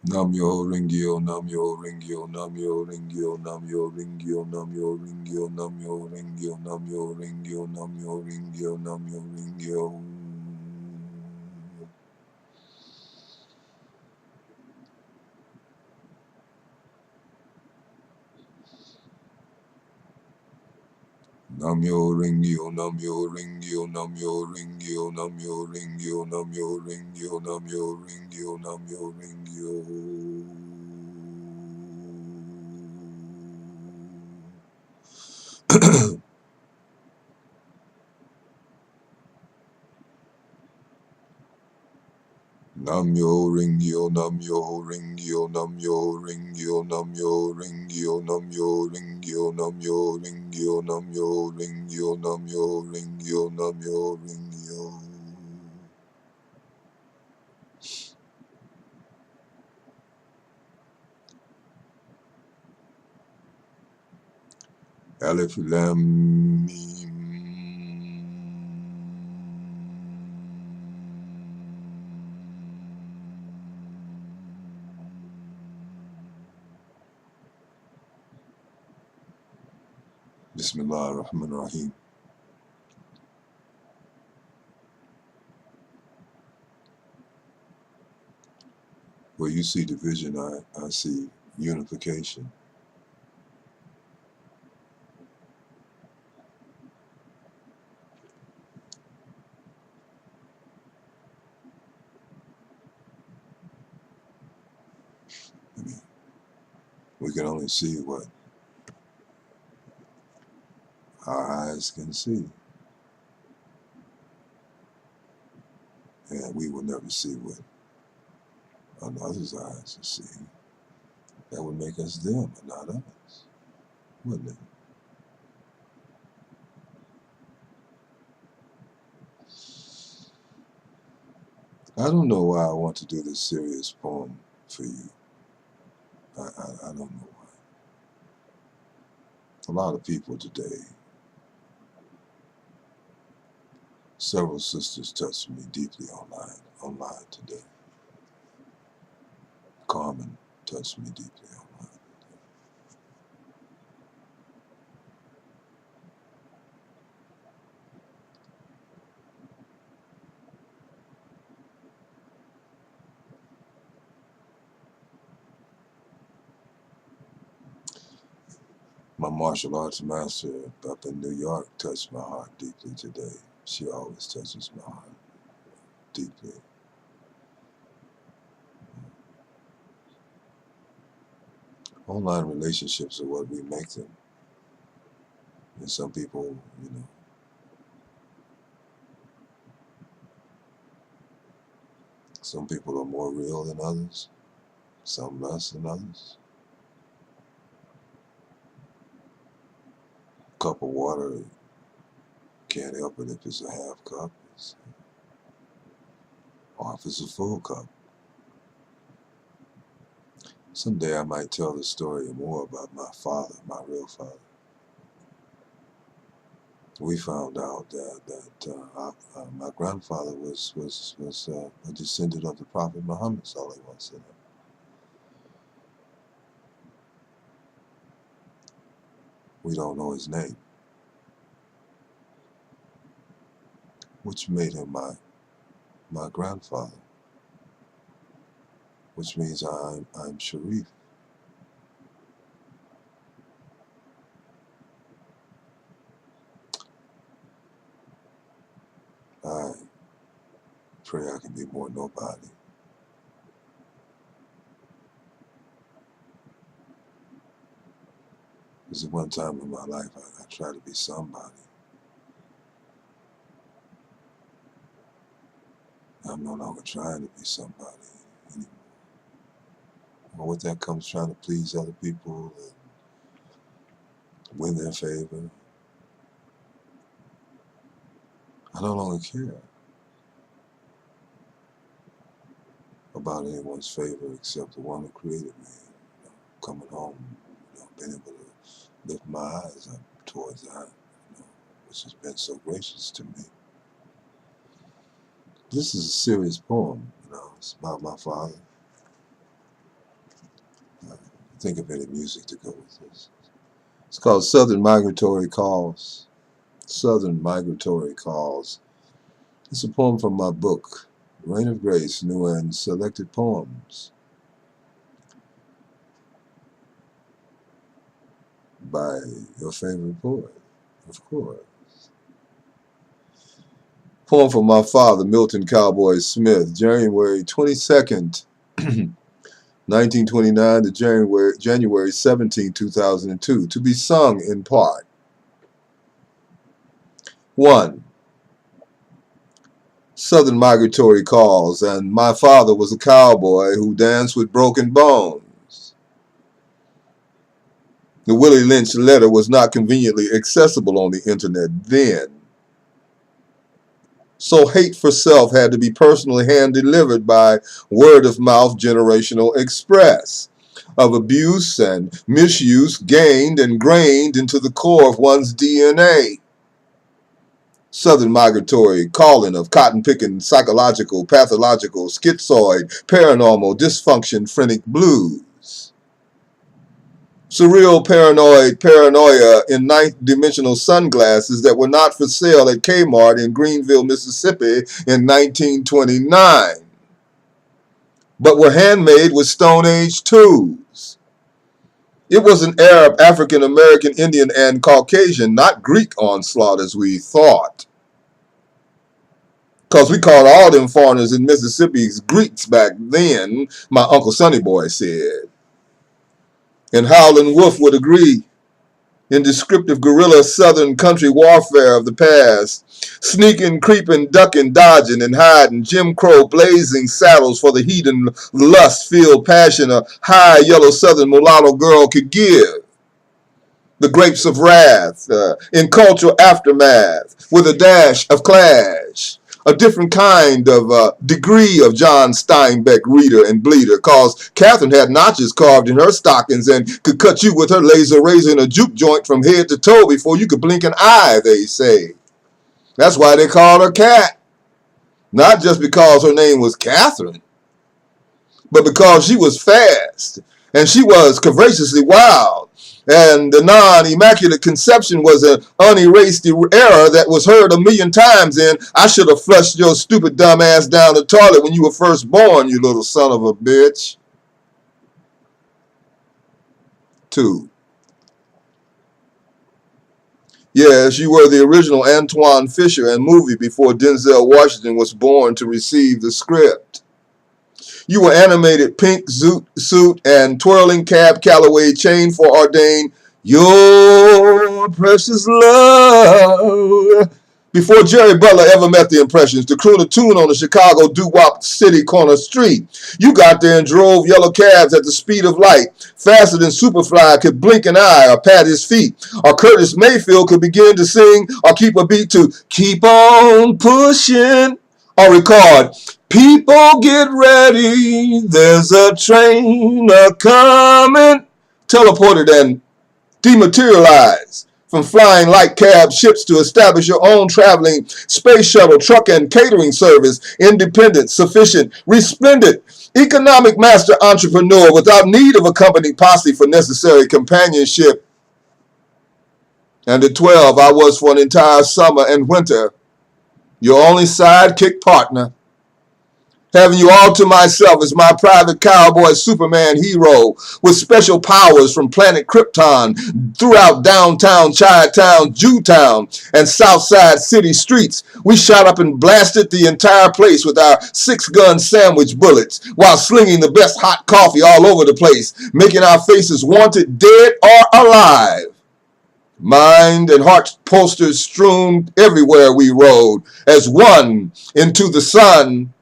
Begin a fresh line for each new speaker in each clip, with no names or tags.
Nam yo ringyo, nam yo ringyo, nam yo ringyo, nam yo ringyo, nam yo ringyo, nam yo ringyo, nam yo ringyo, nam yo ringyo, nam yo ringyo. Namyo ringyo, namyo ringyo, namyo ringyo, namyo ringyo, namyo ringyo, namyo ringyo, namyo ringyo. Namyo ringyo, namyo ringyo, namyo ringyo, namyo ringyo, namyo ringyo, namyo ringyo, namyo ringyo, namyo ringyo, namyo ringyo. Alif Lam Mim. Bismillah ar-Rahman ar-Rahim. Where you see division, I see unification. I mean, we can only see what our eyes can see, and we will never see what another's eyes can see. That would make us them and not us, wouldn't it? I don't know why I want to do this serious poem for you. I don't know why. A lot of people today, several sisters touched me deeply online today. Carmen touched me deeply online. My martial arts master up in New York touched my heart deeply today. She always touches my heart deeply. Online relationships are what we make them. And some people, some people are more real than others, some less than others. A cup of water can't help it if it's a half cup, or if it's a full cup. Someday I might tell the story more about my father, my real father. We found out that my grandfather was a descendant of the Prophet Muhammad sallallahu alaihi wasallam. We don't know his name, which made him my grandfather, which means I'm Sharif. I pray I can be more nobody. Because at one time in my life, I tried to be somebody. I'm no longer trying to be somebody anymore. Well, with that comes trying to please other people and win their favor. I no longer care about anyone's favor except the one who created me. Coming home, being able to lift my eyes up towards that, which has been so gracious to me. This is a serious poem, it's about my father. think of any music to go with this. It's called Southern Migratory Calls. Southern Migratory Calls. It's a poem from my book, Reign of Grace, New and Selected Poems, by your favorite poet, of course. Poem from my father, Milton Cowboy Smith, January 22nd, 1929 to January 17, 2002, to be sung in part. 1. Southern Migratory Calls, and my father was a cowboy who danced with broken bones. The Willie Lynch letter was not conveniently accessible on the internet then. So hate for self had to be personally hand-delivered by word-of-mouth generational express of abuse and misuse gained and grained into the core of one's DNA. Southern migratory calling of cotton-picking, psychological, pathological, schizoid, paranormal, dysfunction, phrenic blues. Surreal paranoia in ninth-dimensional sunglasses that were not for sale at Kmart in Greenville, Mississippi in 1929, but were handmade with Stone Age tools. It was an Arab, African American, Indian, and Caucasian, not Greek onslaught as we thought. Because we called all them foreigners in Mississippi Greeks back then, my Uncle Sonny Boy said. And Howlin' Wolf would agree. In descriptive guerrilla southern country warfare of the past, sneaking, creeping, ducking, dodging, and hiding, Jim Crow blazing saddles for the heat and lust-filled passion a high yellow southern mulatto girl could give. The grapes of wrath in cultural aftermath with a dash of clash. A different kind of degree of John Steinbeck reader and bleeder, cause Catherine had notches carved in her stockings and could cut you with her laser razor in a juke joint from head to toe before you could blink an eye, they say. That's why they called her Cat. Not just because her name was Catherine, but because she was fast and she was courageously wild. And the non-immaculate conception was an unerased error that was heard a million times in, I should have flushed your stupid dumb ass down the toilet when you were first born, you little son of a bitch. 2. Yes, you were the original Antoine Fisher in movie before Denzel Washington was born to receive the script. You were animated pink suit and twirling Cab Calloway chain foreordained your precious love. Before Jerry Butler ever met the Impressions to croon a tune on the Chicago doo-wop city corner street, you got there and drove yellow cabs at the speed of light, faster than Superfly could blink an eye or pat his feet, or Curtis Mayfield could begin to sing or keep a beat to Keep On Pushing, or record People get ready, there's a train a-coming, teleported and dematerialized from flying light cab ships to establish your own traveling space shuttle, truck, and catering service, independent, sufficient, resplendent, economic master entrepreneur without need of a company posse for necessary companionship. And at 12, I was for an entire summer and winter your only sidekick partner. Having you all to myself as my private cowboy Superman hero with special powers from planet Krypton throughout downtown Chi-Town, Jewtown, and Southside city streets. We shot up and blasted the entire place with our 6-gun sandwich bullets while slinging the best hot coffee all over the place, making our faces wanted dead or alive. Mind and heart posters strewn everywhere we rode as one into the sun.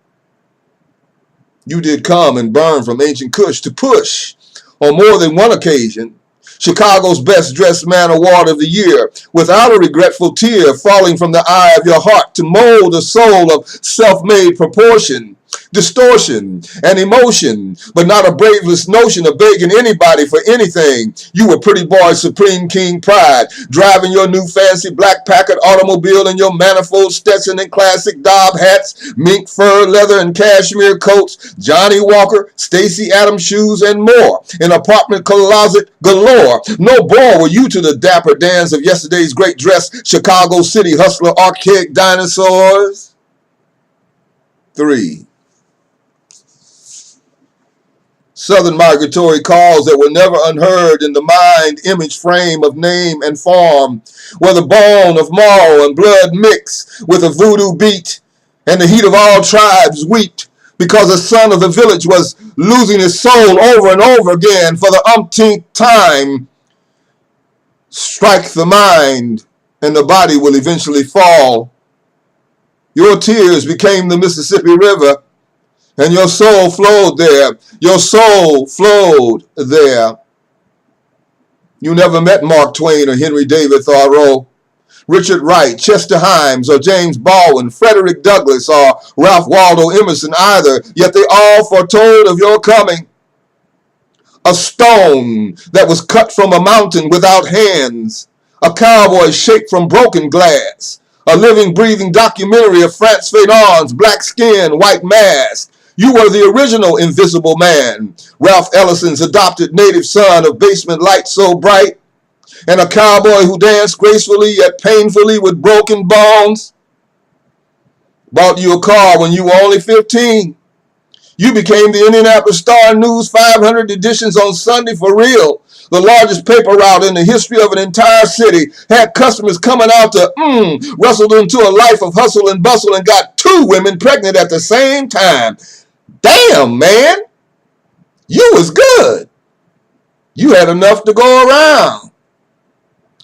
You did come and burn from ancient Kush to push on more than one occasion. Chicago's best dressed man award of the year without a regretful tear falling from the eye of your heart to mold a soul of self-made proportion. distortion and emotion, but not a braveless notion of begging anybody for anything. You were pretty boy, supreme king pride, driving your new fancy black Packard automobile in your manifold Stetson and classic Dobb hats, mink fur, leather, and cashmere coats, Johnny Walker, Stacey Adams shoes, and more. An apartment closet galore. No bore were you to the dapper dans of yesterday's great dress, Chicago City hustler, archaic dinosaurs. 3. Southern migratory calls that were never unheard in the mind image frame of name and form, where the bone of marrow and blood mix with a voodoo beat, and the heat of all tribes wept, because the son of the village was losing his soul over and over again for the umpteenth time. Strike the mind, and the body will eventually fall. Your tears became the Mississippi River, and your soul flowed there. Your soul flowed there. You never met Mark Twain or Henry David Thoreau, Richard Wright, Chester Himes, or James Baldwin, Frederick Douglass, or Ralph Waldo Emerson either, yet they all foretold of your coming. A stone that was cut from a mountain without hands, a cowboy shaped from broken glass, a living, breathing documentary of Frantz Fanon's black skin, white mask. You were the original Invisible Man, Ralph Ellison's adopted native son of basement lights so bright, and a cowboy who danced gracefully yet painfully with broken bones. Bought you a car when you were only 15. You became the Indianapolis Star News 500 editions on Sunday for real. The largest paper route in the history of an entire city, had customers coming out to wrestled into a life of hustle and bustle and got 2 women pregnant at the same time. Damn, man, you was good. You had enough to go around.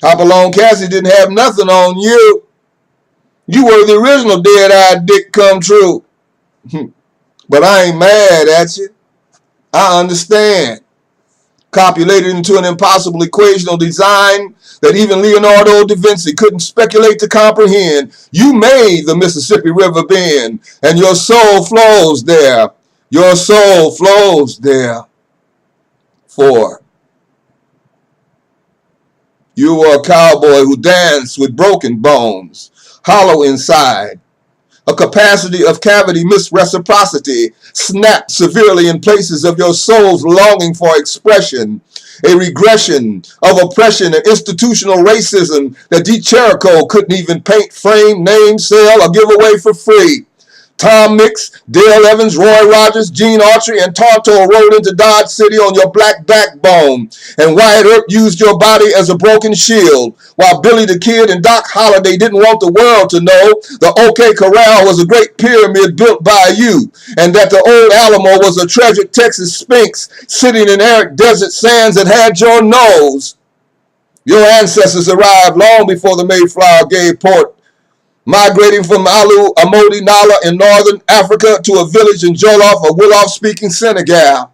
Hopalong Cassie didn't have nothing on you. You were the original dead-eyed dick come true. But I ain't mad at you. I understand. Copulated into an impossible equational design that even Leonardo da Vinci couldn't speculate to comprehend. You made the Mississippi River bend, and your soul flows there. Your soul flows there. 4. You were a cowboy who danced with broken bones, hollow inside. A capacity of cavity misreciprocity snapped severely in places of your soul's longing for expression, a regression of oppression and institutional racism that D. Cherico couldn't even paint, frame, name, sell, or give away for free. Tom Mix, Dale Evans, Roy Rogers, Gene Autry, and Tonto rode into Dodge City on your black backbone, and Wyatt Earp used your body as a broken shield, while Billy the Kid and Doc Holliday didn't want the world to know the OK Corral was a great pyramid built by you, and that the old Alamo was a treasured Texas Sphinx sitting in arid desert sands that had your nose. Your ancestors arrived long before the Mayflower gave port, migrating from Alu Amodi Nala in northern Africa to a village in Jollof or Wolof-speaking Senegal.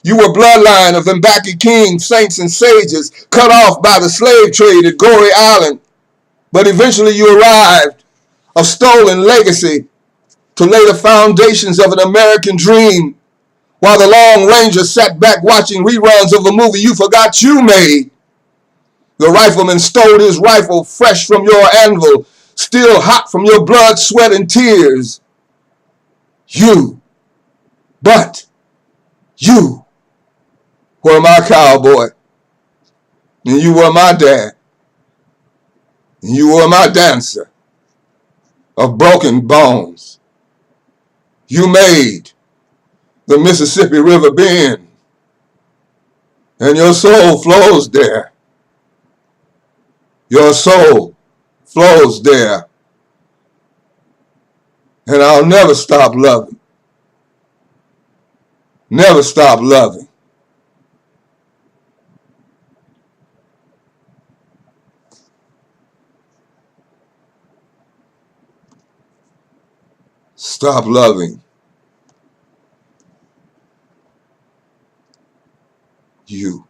You were bloodline of Mbaki kings, saints, and sages cut off by the slave trade at Goree Island. But eventually you arrived, a stolen legacy, to lay the foundations of an American dream, while the Lone Ranger sat back watching reruns of a movie you forgot you made. The rifleman stole his rifle fresh from your anvil, still hot from your blood, sweat, and tears. But you were my cowboy, and you were my dad, and you were my dancer of broken bones. You made the Mississippi River bend, and your soul flows there. Your soul flows there. And I'll never stop loving. Never stop loving. Stop loving you.